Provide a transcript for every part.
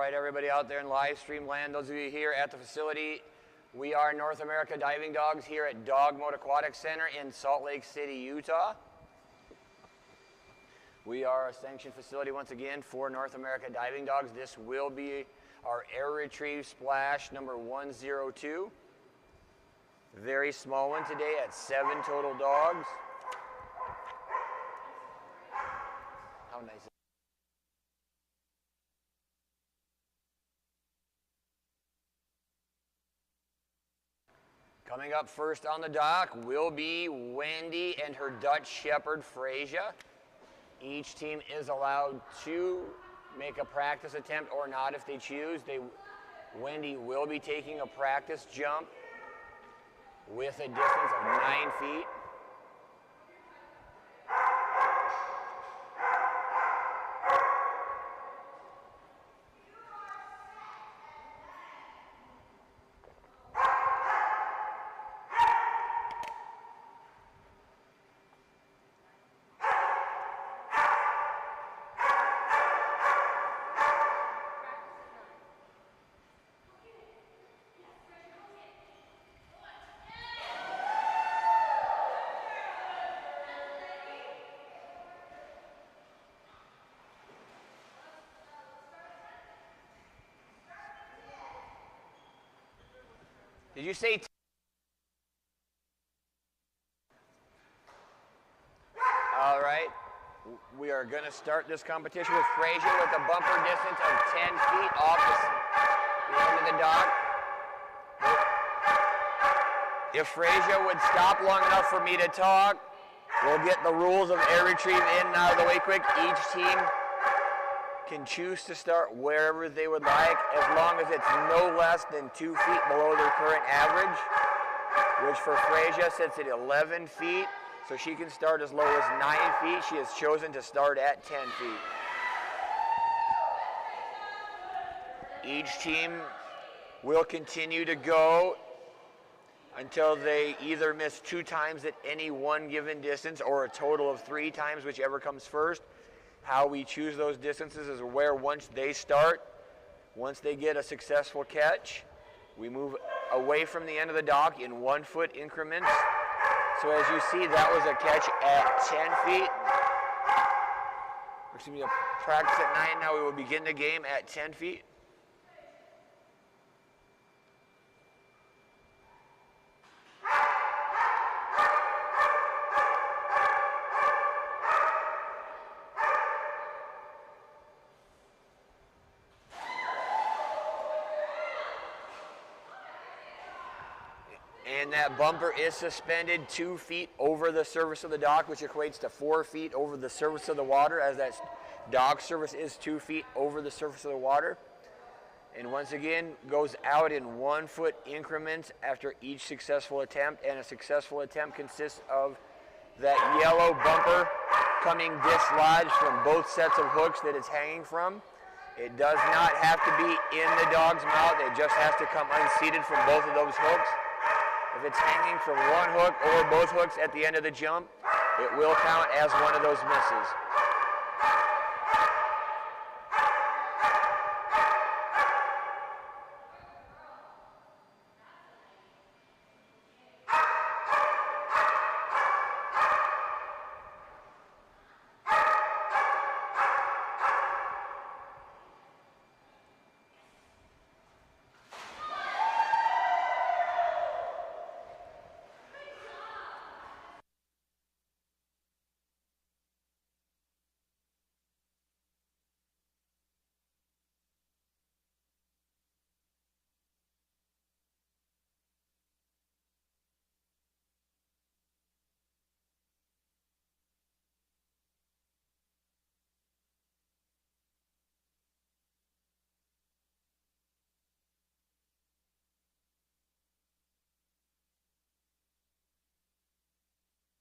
right, everybody out there in live stream land, those of you here at the facility, we are North America Diving Dogs here at Dogmode Aquatic Center in Salt Lake City, Utah. We are a sanctioned facility once again for North America Diving Dogs. This will be our air retrieve splash number 102. Very small one today at 7 total dogs. How nice is it? Coming up first on the dock will be Wendy and her Dutch Shepherd, Freysia. Each team is allowed to make a practice attempt or not if they choose. Wendy will be taking a practice jump with a distance of 9 feet. Did you say all right, we are going to start this competition with Freysia with a bumper distance of 10 feet off the end of the dock. If Freysia would stop long enough for me to talk, we'll get the rules of air retrieve in and out of the way quick. Each team can choose to start wherever they would like, as long as it's no less than 2 feet below their current average, which for Freysia sits at 11 feet, so she can start as low as 9 feet. She has chosen to start at 10 feet. Each team will continue to go until they either miss 2 times at any one given distance or a total of 3 times, whichever comes first. How we choose those distances is where once they start, once they get a successful catch, we move away from the end of the dock in 1 foot increments. So as you see, that was a catch at 10 feet. Excuse me, a practice at 9. Now we will begin the game at 10 feet. And that bumper is suspended 2 feet over the surface of the dock, which equates to 4 feet over the surface of the water, as that dock surface is 2 feet over the surface of the water. And once again, goes out in 1 foot increments after each successful attempt, and a successful attempt consists of that yellow bumper coming dislodged from both sets of hooks that it's hanging from. It does not have to be in the dog's mouth, it just has to come unseated from both of those hooks. If it's hanging from one hook or both hooks at the end of the jump, it will count as one of those misses.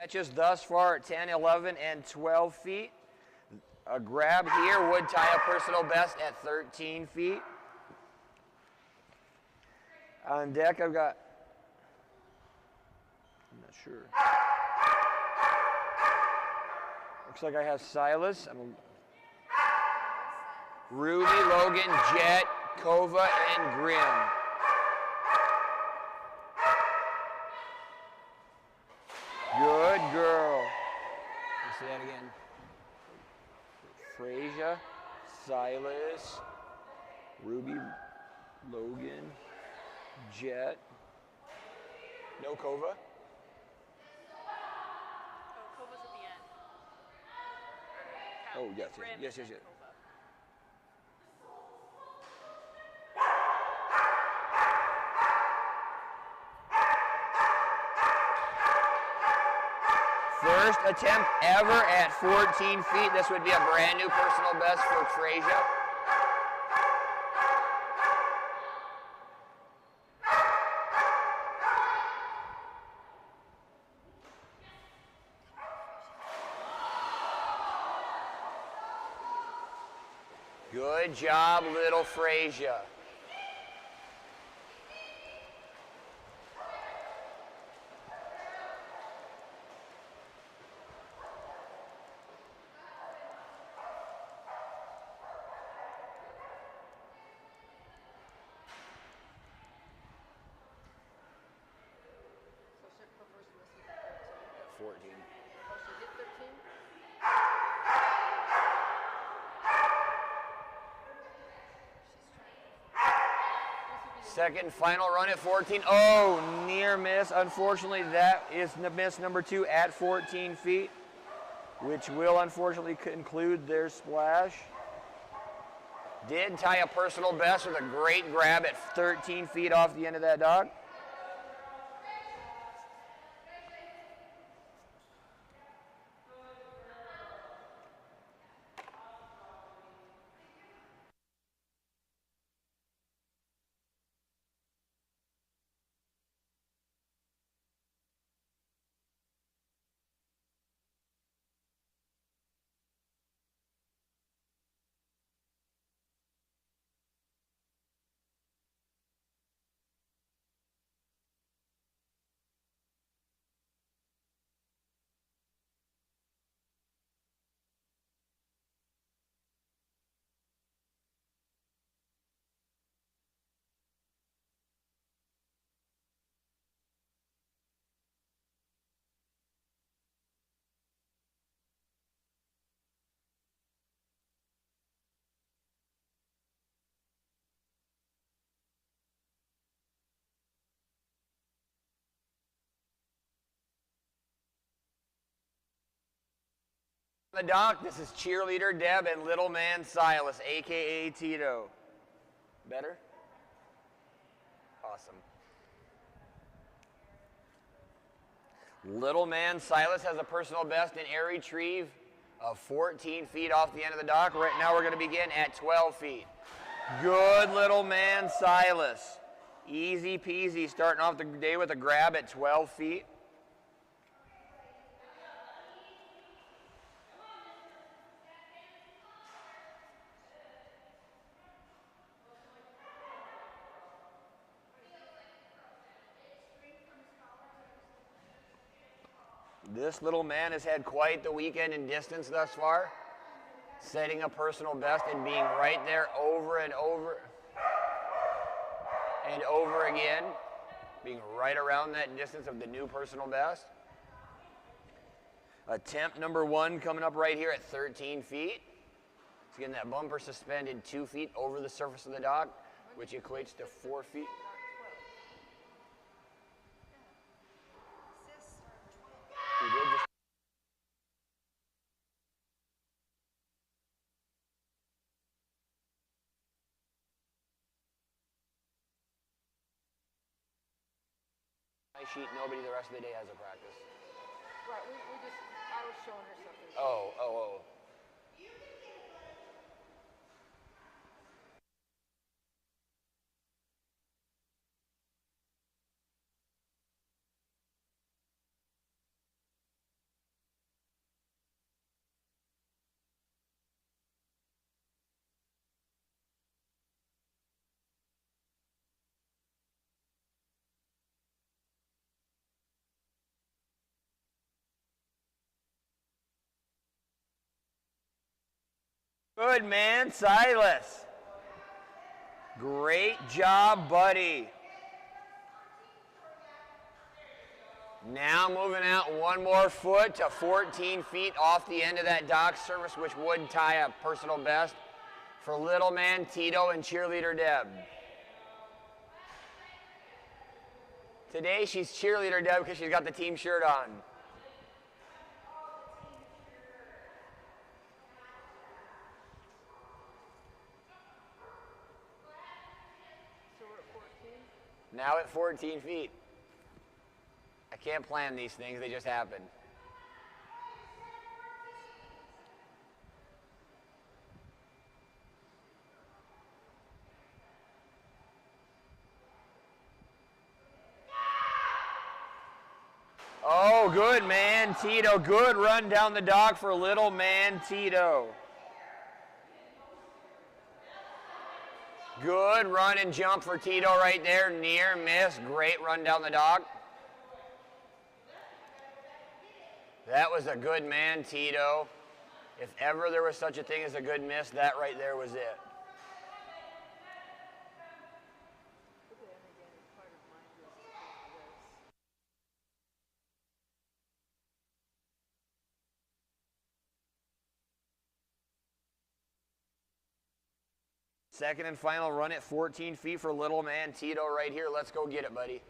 Catches thus far at 10, 11, and 12 feet. A grab here would tie a personal best at 13 feet. On deck, I've got, I'm not sure. Looks like I have Silas. Ruby, Logan, Jet, Kova, and Grim. Good girl. Let's see that again. Freysia, Silas, Ruby, Logan, Jet. No Kova? Oh, Kova's at the end. Oh, yes. First attempt ever at 14 feet. This would be a brand new personal best for Freysia. Good job, little Freysia. So her first miss was at 13. 14. Oh, she hit 13? Second final run at 14. Oh, near miss. Unfortunately, that is miss number 2 at 14 feet, which will unfortunately conclude their splash. Did tie a personal best with a great grab at 13 feet off the end of that dog. The dock, this is cheerleader Deb and little man Silas, aka Tito. Better? Awesome. Little man Silas has a personal best in air retrieve of 14 feet off the end of the dock. Right now we're going to begin at 12 feet. Good little man Silas. Easy peasy, starting off the day with a grab at 12 feet. This little man has had quite the weekend in distance thus far, setting a personal best and being right there over and over and over again, being right around that distance of the new personal best. Attempt number 1 coming up right here at 13 feet. It's getting that bumper suspended 2 feet over the surface of the dock, which equates to 4 feet. He did just sheet, nobody the rest of the day has a practice. Right, I was showing her something. Oh. Good man, Silas. Great job, buddy. Now moving out one more foot to 14 feet off the end of that dock surface, which would tie a personal best for little man Tito and cheerleader Deb. Today she's cheerleader Deb because she's got the team shirt on. So we're at 14? Now at 14 feet. I can't plan these things, they just happen. Oh, good man, Tito. Good run down the dock for little man Tito. Good run and jump for Tito right there. Near miss. Great run down the dock. That was a good man, Tito. If ever there was such a thing as a good miss, that right there was it. Second and final run at 14 feet for little man Tito right here. Let's go get it, buddy.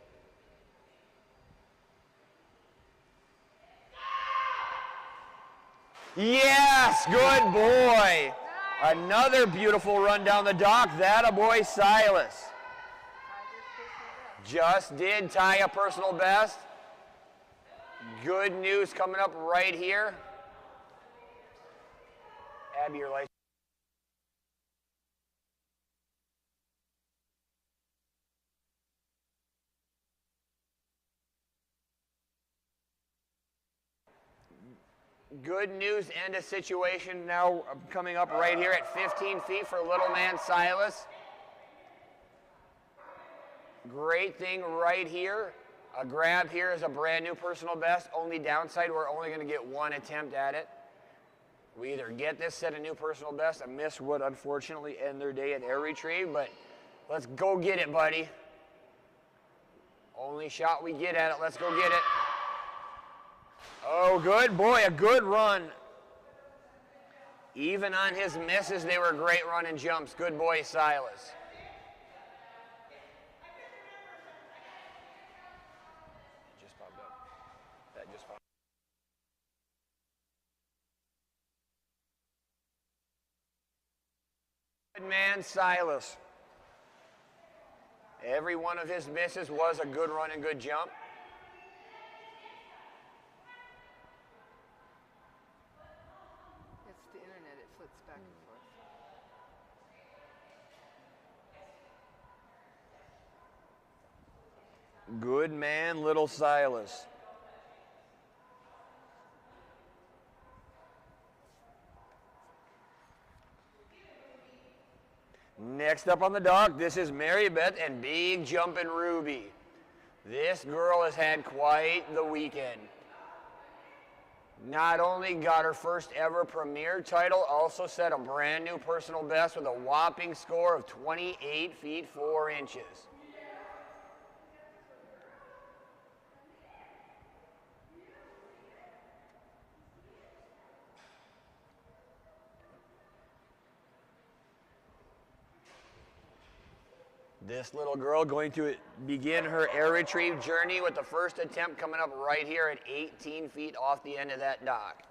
Yes, good boy. Another beautiful run down the dock. That a boy, Silas. Just did tie a personal best. Good news coming up right here. Abby, your license. Good news and a situation now coming up right here at 15 feet for little man Silas. Great thing right here. A grab here is a brand new personal best. Only downside, we're only going to get one attempt at it. We either get this, set a new personal best. A miss would unfortunately end their day at air retrieve, but let's go get it, buddy. Only shot we get at it. Let's go get it. Oh, good boy, a good run. Even on his misses, they were great running jumps. Good boy, Silas. Just popped up. That just popped. Good man, Silas. Every one of his misses was a good run and good jump. It's the internet, it flips back and forth. Good man, little Silas. Next up on the dock, this is Mary Beth and Big Jumpin' Ruby. This girl has had quite the weekend. Not only got her first ever premier title, also set a brand new personal best with a whopping score of 28 feet 4 inches. This little girl going to begin her air retrieve journey with the first attempt coming up right here at 18 feet off the end of that dock.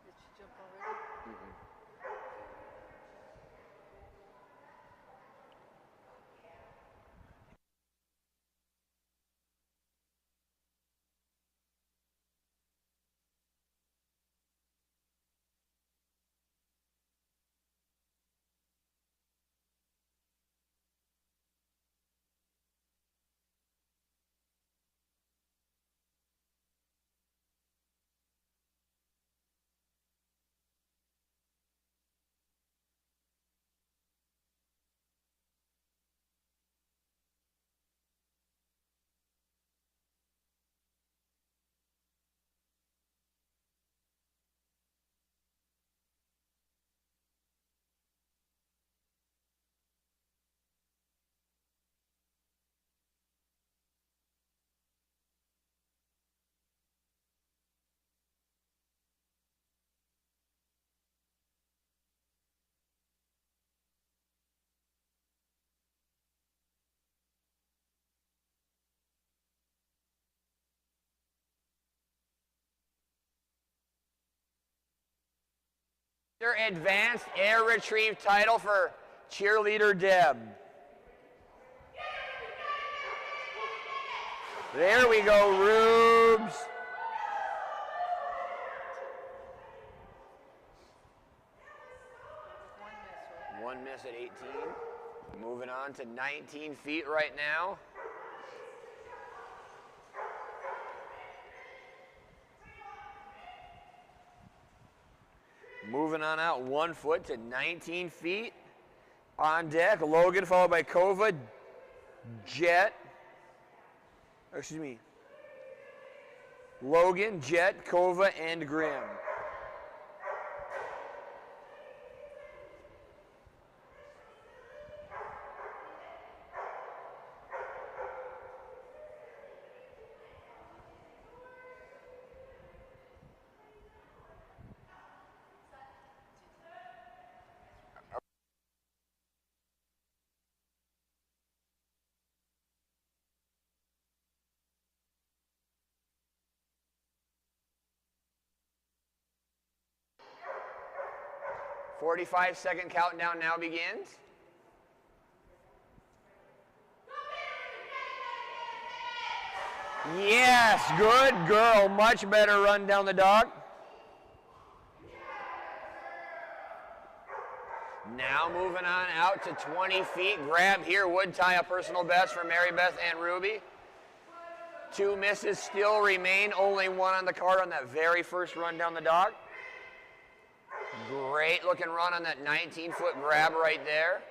Did she jump already? Your advanced air retrieve title for cheerleader Deb. There we go, Rubes. One miss at 18. Moving on to 19 feet right now. Moving on out 1 foot to 19 feet. On deck, Logan followed by Kova, Jet. Excuse me. Logan, Jet, Kova, and Grimm. "45-second countdown now begins. Yes, good girl. Much better run down the dock. Now moving on out to 20 feet. Grab here would tie a personal best for Mary Beth and Ruby. 2 misses still remain. Only 1 on the card on that very first run down the dock. Great looking run on that 19-foot grab right there.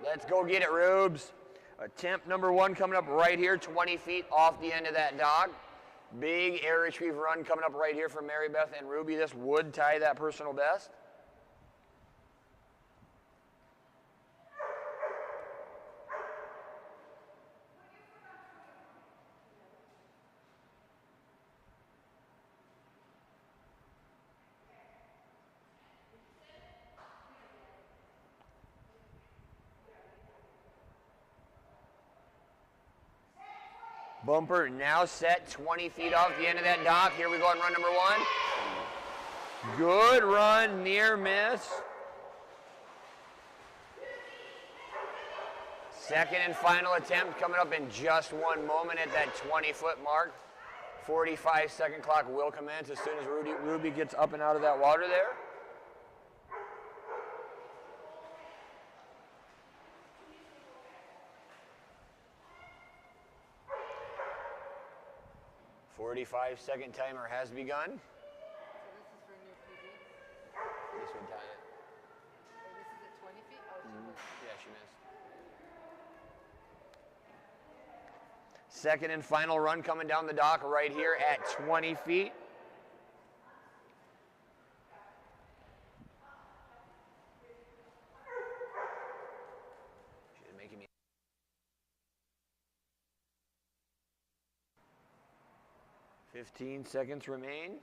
Let's go get it, Rubes. Attempt number 1 coming up right here, 20 feet off the end of that dock. Big air retrieve run coming up right here for Mary Beth and Ruby. This would tie that personal best. Bumper now set 20 feet off the end of that dock. Here we go on run number 1. Good run, near miss. Second and final attempt coming up in just 1 moment at that 20-foot mark. 45-second clock will commence as soon as Ruby gets up and out of that water there. "45-second timer has begun." So this is for new PB. This would tie it. Oh, this is at 20 feet? Oh, she missed. Yeah, she missed. Second and final run coming down the dock right here at 20 feet. She's making me. 15 seconds remain.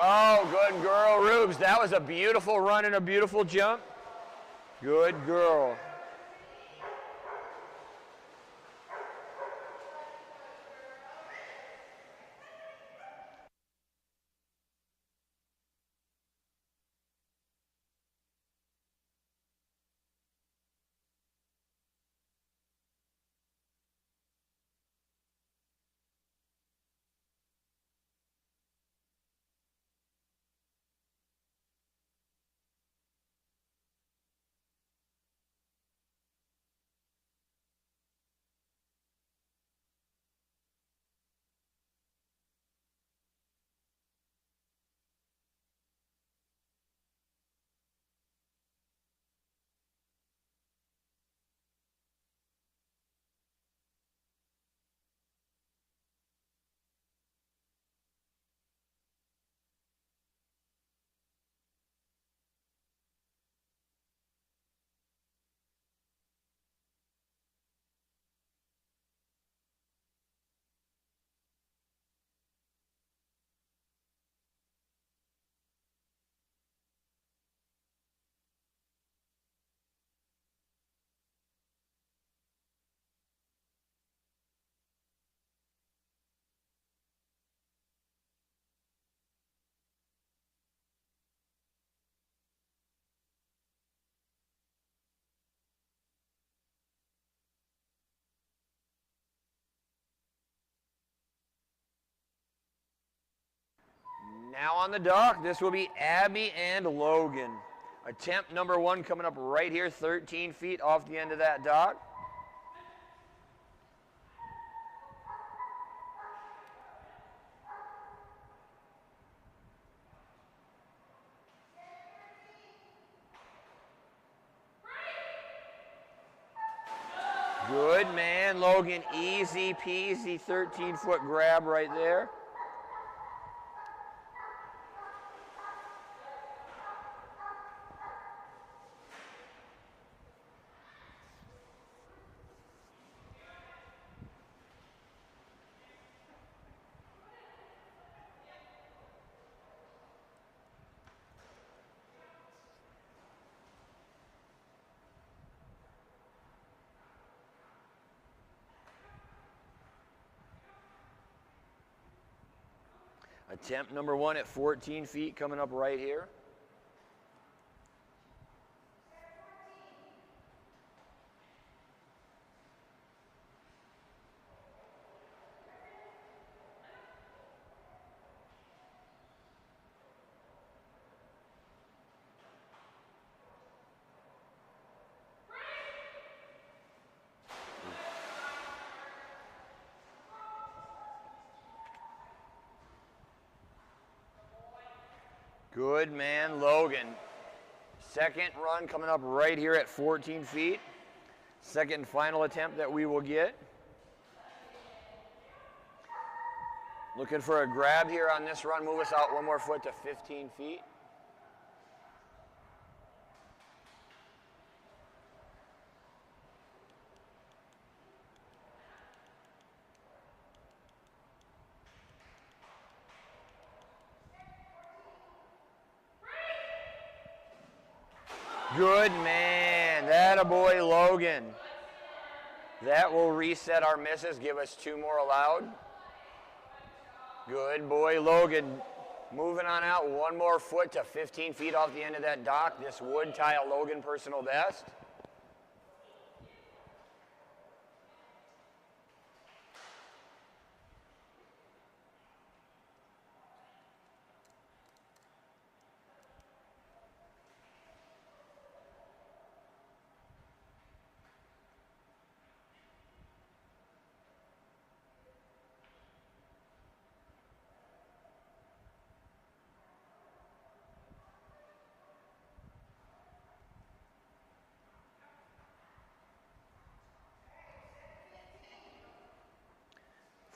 Oh, good girl, Rubes. That was a beautiful run and a beautiful jump. Good girl. on the dock, this will be Abby and Logan. Attempt number 1 coming up right here, 13 feet off the end of that dock. Good man, Logan. Easy peasy 13-foot grab right there. Attempt number 1 at 14 feet coming up right here. Good man, Logan. Second run coming up right here at 14 feet. Second and final attempt that we will get. Looking for a grab here on this run. Move us out 1 more foot to 15 feet. Good man. Attaboy, Logan. That will reset our misses, give us 2 more allowed. Good boy, Logan. Moving on out 1 more foot to 15 feet off the end of that dock. This would tie a Logan personal best.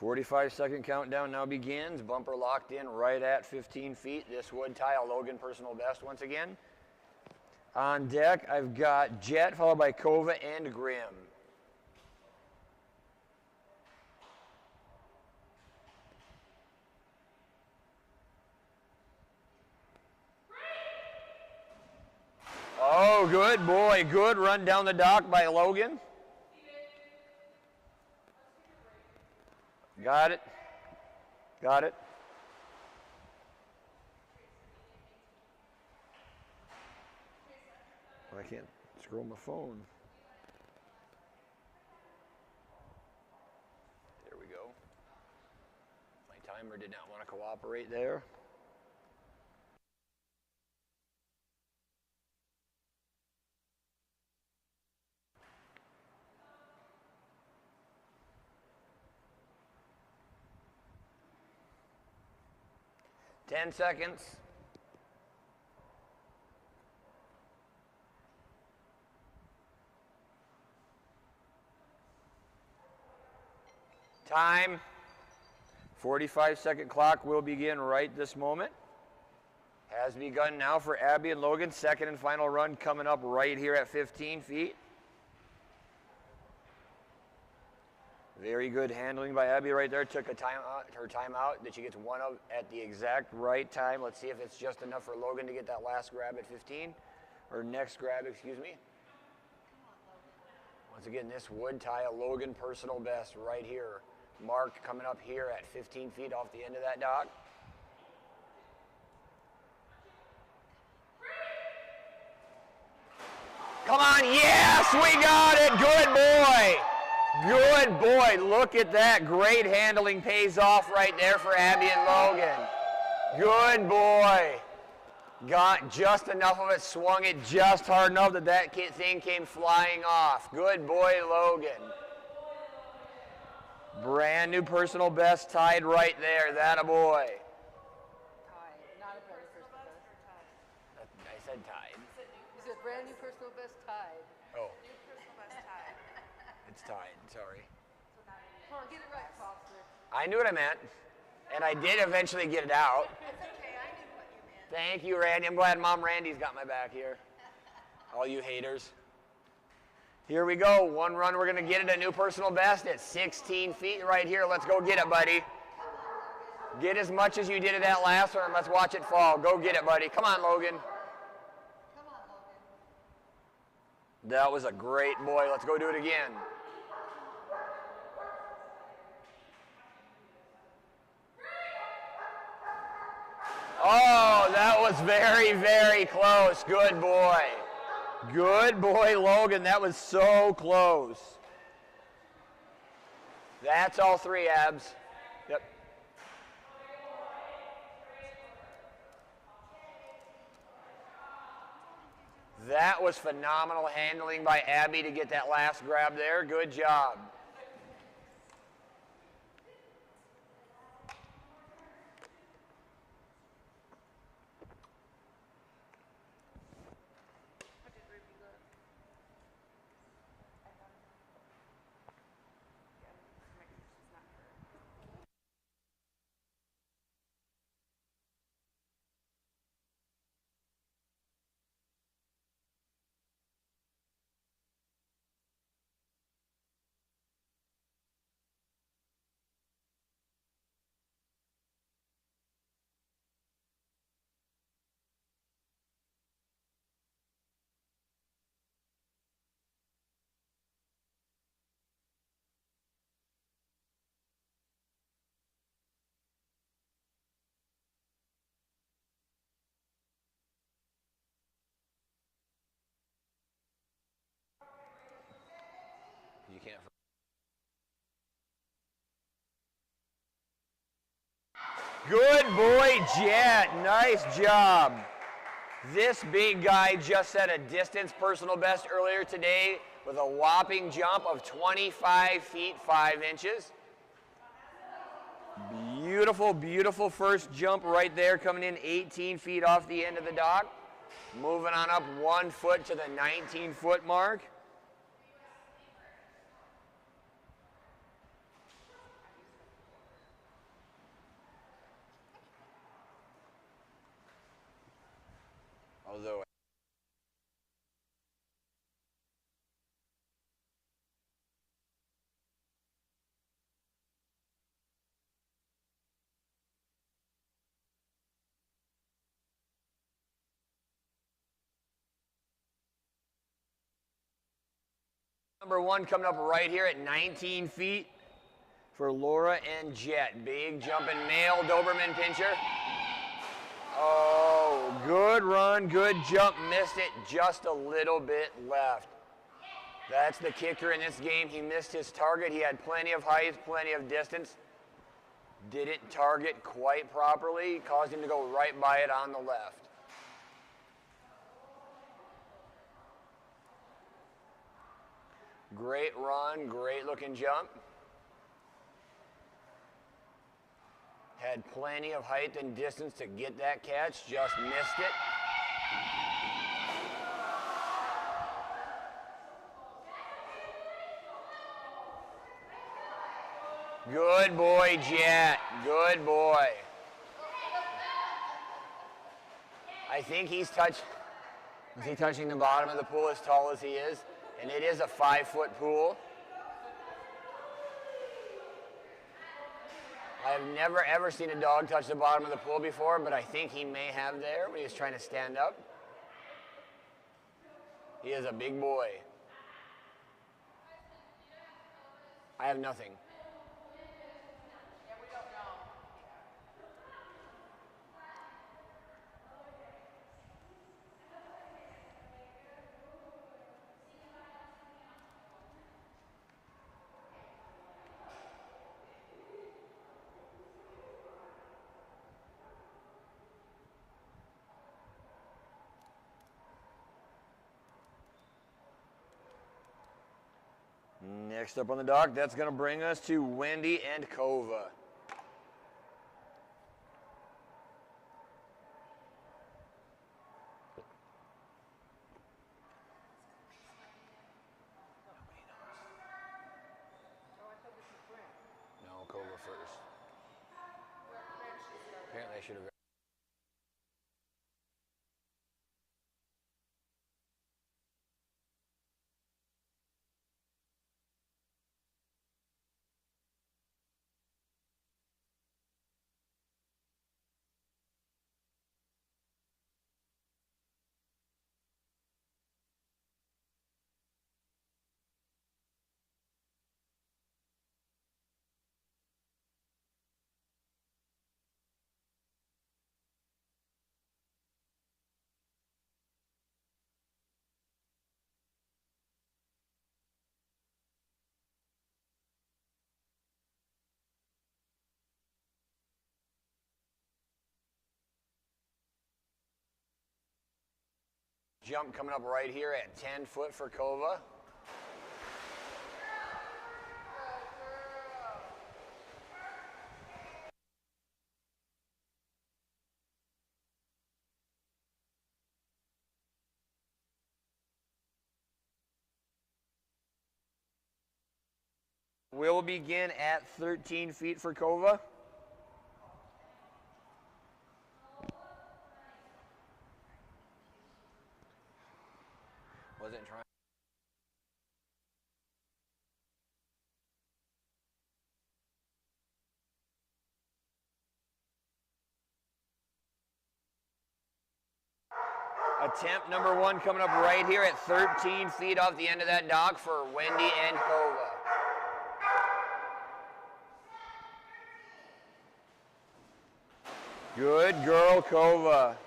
"45-second countdown now begins. Bumper locked in right at 15 feet. This would tie a Logan personal best once again. On deck, I've got Jet, followed by Kova and Grimm. Oh, good boy. Good run down the dock by Logan. Got it. Got it. I can't scroll my phone. There we go. My timer did not want to cooperate there. Ten seconds. Time. 45-second clock will begin right this moment. Has begun now for Abby and Logan. Second and final run coming up right here at 15 feet. Very good handling by Abby right there. Took her time out that she gets one of at the exact right time. Let's see if it's just enough for Logan to get that last grab at 15. Or next grab, excuse me. Once again, this would tie a Logan personal best right here. Mark coming up here at 15 feet off the end of that dock. Come on, yes, we got it. Good boy. Good boy. Look at that. Great handling pays off right there for Abby and Logan. Good boy. Got just enough of it, swung it just hard enough that that thing came flying off. Good boy, Logan. Brand new personal best tied right there. That a boy. Tied, not a brand new personal best. I said tied. You said brand new personal best tied. Oh, New personal best tie. it's tied. Sorry. Come on, get it right, Foster. I knew what I meant, and I did eventually get it out. It's okay, I knew what you meant. Thank you, Randy. I'm glad Mom Randy's got my back here. All you haters. Here we go. One run, we're going to get it a new personal best at 16 feet right here. Let's go get it, buddy. Get as much as you did at that last one, and let's watch it fall. Go get it, buddy. Come on, Logan. Come on, Logan. That was a great boy. Let's go do it again. Oh, that was very, very close. Good boy. Good boy, Logan. That was so close. That's all three, Abs. Yep. That was phenomenal handling by Abby to get that last grab there. Good job. What did Ruby look? Yeah, just make sure she's not hurt. You can't. Good boy, Jet. Nice job. This big guy just set a distance personal best earlier today with a whopping jump of 25 feet 5 inches. Beautiful, beautiful first jump right there, coming in 18 feet off the end of the dock. Moving on up 1 foot to the 19-foot mark. Although number 1 coming up right here at 19 feet for Laura and Jet. Big jumping male Doberman pinscher. Oh, good run, good jump, missed it, just a little bit left. That's the kicker in this game. He missed his target. He had plenty of height, plenty of distance. Didn't target quite properly, caused him to go right by it on the left. Great run, great looking jump. Had plenty of height and distance to get that catch, just missed it. Good boy, Jet. Good boy. I think he's touched, is he touching the bottom of the pool as tall as he is? And it is a 5-foot pool. I've never ever seen a dog touch the bottom of the pool before, but I think he may have there when he was trying to stand up. He is a big boy. I have nothing. Yeah, we don't know. Next up on the dock, that's going to bring us to Wendy and Kova. No, Kova first. Apparently I should have. Jump coming up right here at 10 foot for Kova. We'll begin at 13 feet for Kova. Wasn't trying. Attempt number one coming up right here at 13 feet off the end of that dock for Wendy and Kova. Good girl, Kova.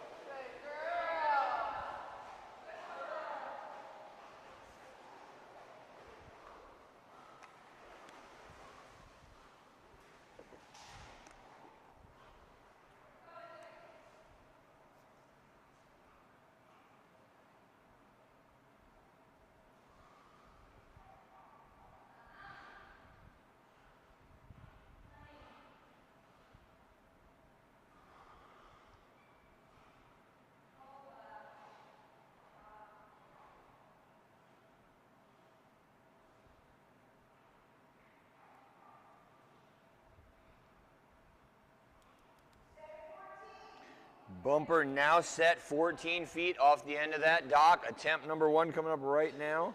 'Bumper now set 14 feet off the end of that dock. Attempt number one coming up right now.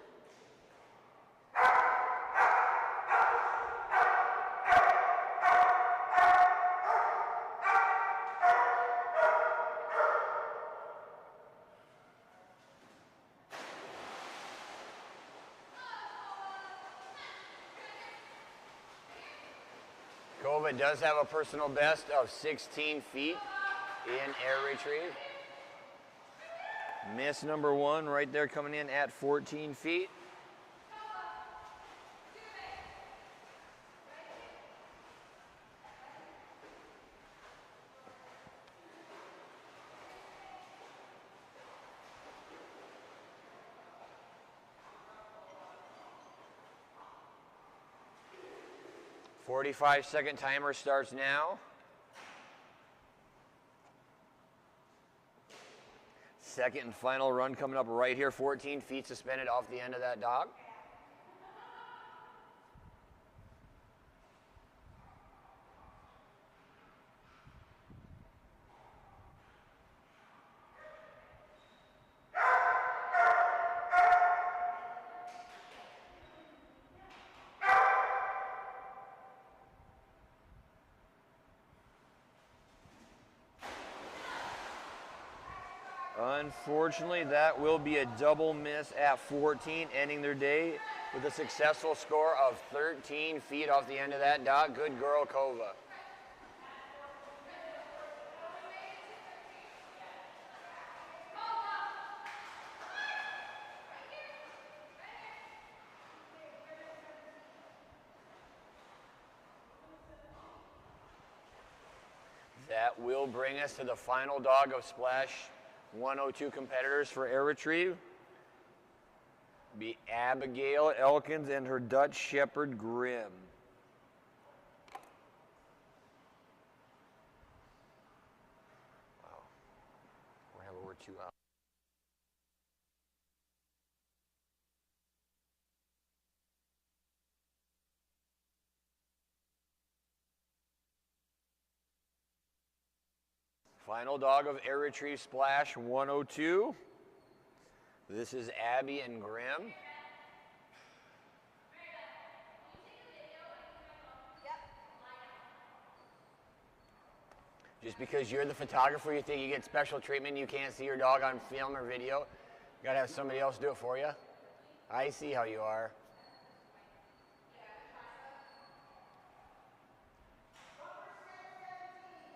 Kova does have a personal best of 16 feet in air retrieve. Miss number one right there coming in at 14 feet. "45-second timer starts now. Second and final run coming up right here, 14 feet suspended off the end of that dock. Unfortunately, that will be a double miss at 14, ending their day with a successful score of 13 feet off the end of that dock. Good girl, Kova. That will bring us to the final dog of Splash 102 competitors for air retrieve. Be Abigail Elkins and her Dutch Shepherd Grim. Wow. We're having over 2 hours. Final dog of Air Retrieve Splash 102. This is Abby and Grim. Just because you're the photographer, you think you get special treatment, you can't see your dog on film or video. You gotta have somebody else do it for you. I see how you are.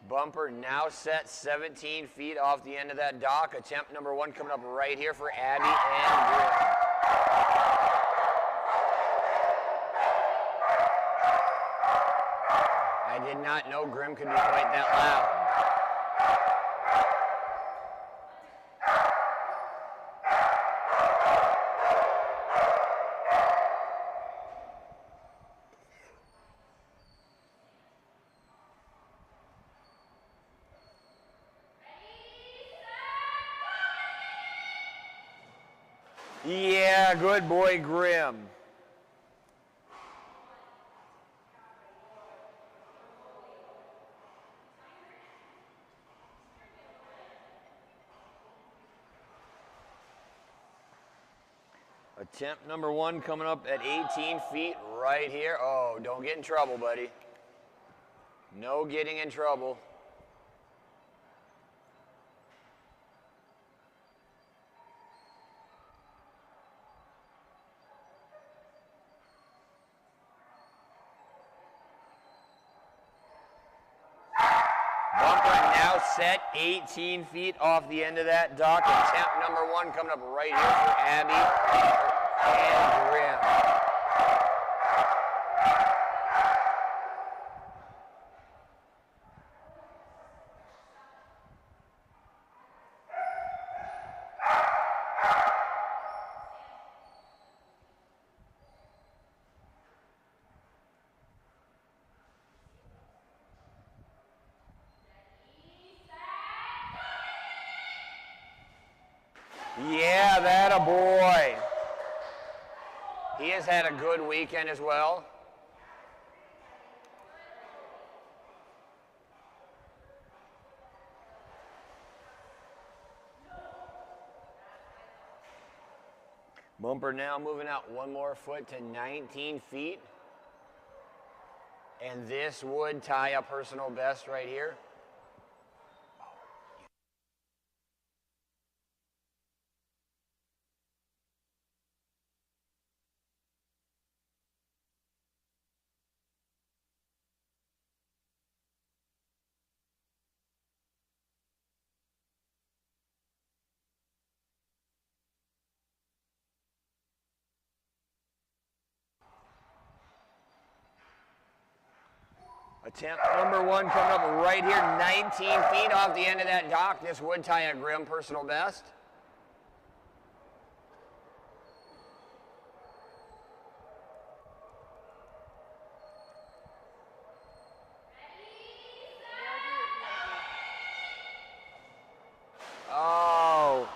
Bumper now set 17 feet off the end of that dock. Attempt number 1 coming up right here for Abby and Grim. I did not know Grim could be quite that loud. Yeah, good boy, Grim. Attempt number 1 coming up at 18 feet right here. Oh, don't get in trouble, buddy. No getting in trouble. Bumper now set 18 feet off the end of that dock. Attempt number 1 coming up right here for Abby and Grim. Yeah, that a boy. He has had a good weekend as well. Bumper now moving out 1 more foot to 19 feet. And this would tie a personal best right here. Attempt number 1 coming up right here, 19 feet off the end of that dock. This would tie a Grim personal best. Oh.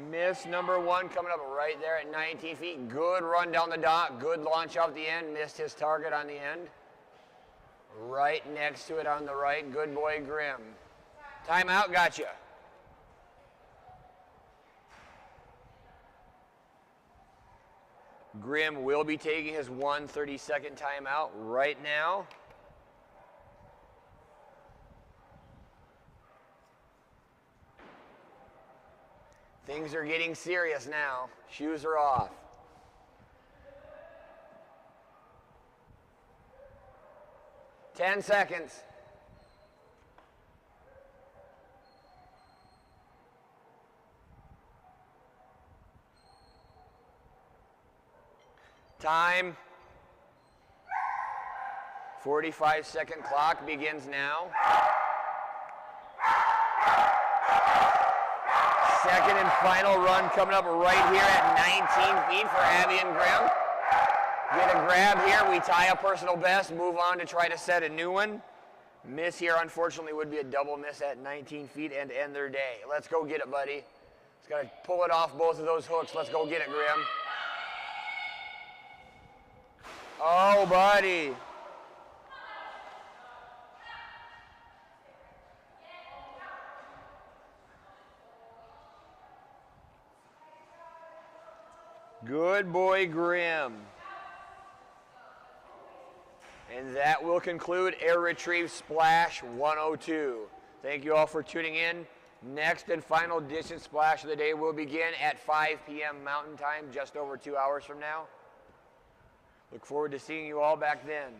Miss number 1 coming up right there at 19 feet. Good run down the dock. Good launch off the end. Missed his target on the end. Right next to it on the right. Good boy, Grim. Timeout, gotcha. Grim will be taking his 1:30-second timeout right now. Things are getting serious now. Shoes are off. Ten seconds. Time. 45-second clock begins now. Second and final run coming up right here at 19 feet for Abby and Grimm. Get a grab here. We tie a personal best. Move on to try to set a new one. Miss here, unfortunately, would be a double miss at 19 feet and end their day. Let's go get it, buddy. Just got to pull it off both of those hooks. Let's go get it, Grimm. Oh, buddy. Good boy, Grimm. And that will conclude Air Retrieve Splash 102. Thank you all for tuning in. Next and final distance splash of the day will begin at 5 p.m. Mountain Time, just over 2 hours from now. Look forward to seeing you all back then.